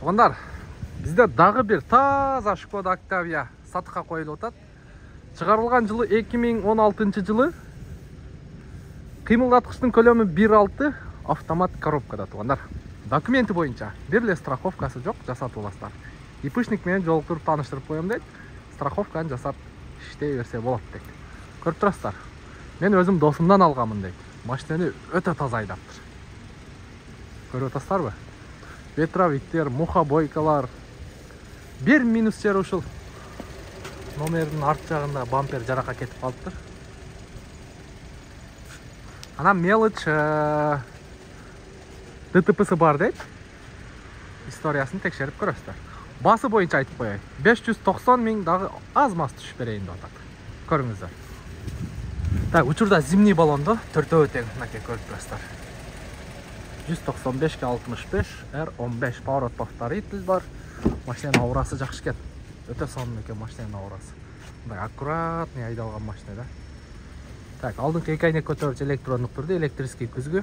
Туугандар, бизде дагы бир таза Шкода Октавия сатыкка коюлуп атат. Чыгарылган жылы 2016 жылы. Кыймылдаткычтын көлөмү 1.6, автомат коробкада туугандар. Документи боюнча бир эле страховкасы жок, жасатып аласыздар. ИПшник менен жолуктуруп тааныштырып коем дейт. Страховканы жасап иштей берсе болот дейт. Көрүп турасыздар. Мен өзүм досумдан алганмын дейт. Машинаны өтө таза айдаптыр. Көрүп атасыздарбы? Ветровиктер, муха бойкалар. Бир минус жери ушул. Номердин арт жагында бампер жаракка кетип калыптыр. Ана мелочь ДТПсы бар дейт. Историясын текшерип көрөсүздөр. Басы боюнча айтып коеюн. 590 миң дагы аз мас түшүп берейин деп атат. Көрүңүздөр. Так, учурда зимний баллондо төртөө тең, мынакей көрүп турасыздар. 195 65 R15 поворот повторитель бар. Машинанын аурасы жакшы экен. Өтө сонун экен машинанын аурасы. Мындай аккуратный айдалган машина да. Так, алдыңкы эки айнек көтөрүүчү электрондук түрдө, электрический күзгү,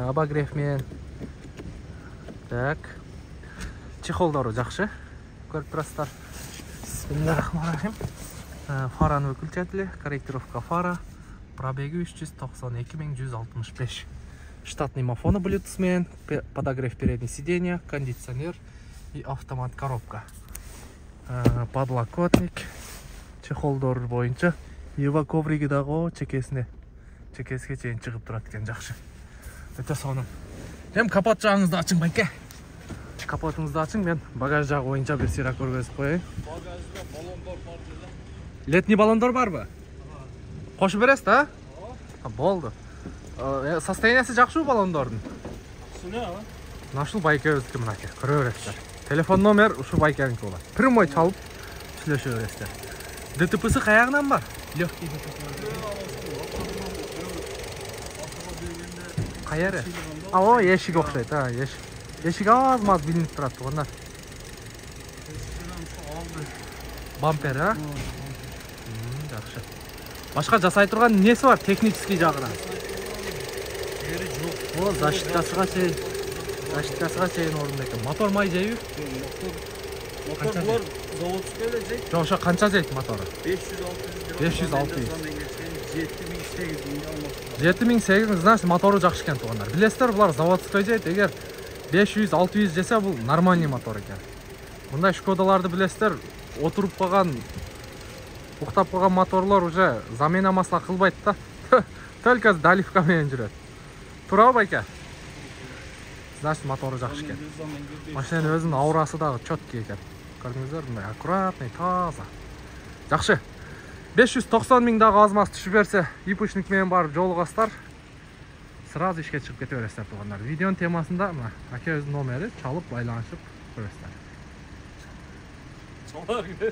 обогрев менен. Так. Чехолдору жакшы. Көрүп турасыздар. Бисмиллахиррахманиррахим. Фаранын выключатели, корректировка фара. Пробеги 392 165. Штатный мафоны Bluetooth менен, подогрев переднего сиденья, кондиционер и автомат коробка. Подлокотник, чехолдор боюнча. Ева ковриги дагы чекесине чейин чыгып турат экен, жакшы. Өтө сонун. Эми капот жагыңызды ачың байке. Капотуңузду ачың, мен багаж жагы боюнча бир сыйра көргөзүп коеюн. Багажда баллондор бар деле. Летний баллондор барбы? Кошуп бересиз да? Болду. Состояниясы жакшыбы баллондордун? Жакшы, Нашыл байкебиздики мынакей, көрө бересиздер. Телефон номер ушул байкеники болот. Прямой чалып сүйлөшө бересиздер. ДТПсы каягынан бар? Легкий ДТП. Кайеры? О, эшик окшойт, эшик аз-маз билинип турат туугандар. Бампер, жакшы. Башка жасай турган несі бар технический жагынан? Жери жок. О, защиткасыга чейин орунду экен. Мотор май жейби? Мотор булар заводской эле жейт. Жок, ошо канча жейт мотору? 500-600. 7008, значит, мотору жакшы экен туугандар. Билесиздер, булар заводской жейт. Эгер 500-600 жесе, бул нормальный мотор экен. Мындай Шкодаларды билесиздер, отуруп калган, уктап калган моторлор уже замена масла кылбайт да. Только доливка менен жүрөт. Туурабы байке? Значит, мотору жакшы экен. Машинанын өзүнүн аурасы дагы чөткү экен. Көрдүңүздөр, мындай аккуратный, таза. Жакшы. 590 миң дагы аз мас түшүп берсе, ИПшник менен барып жолугасыздар. Сразу ишке чыгып кете бересиздер туугандар. Видеонун темасында мына аке өзүнүн номери чалып байланышып көрөсүздөр. Çalar gibi.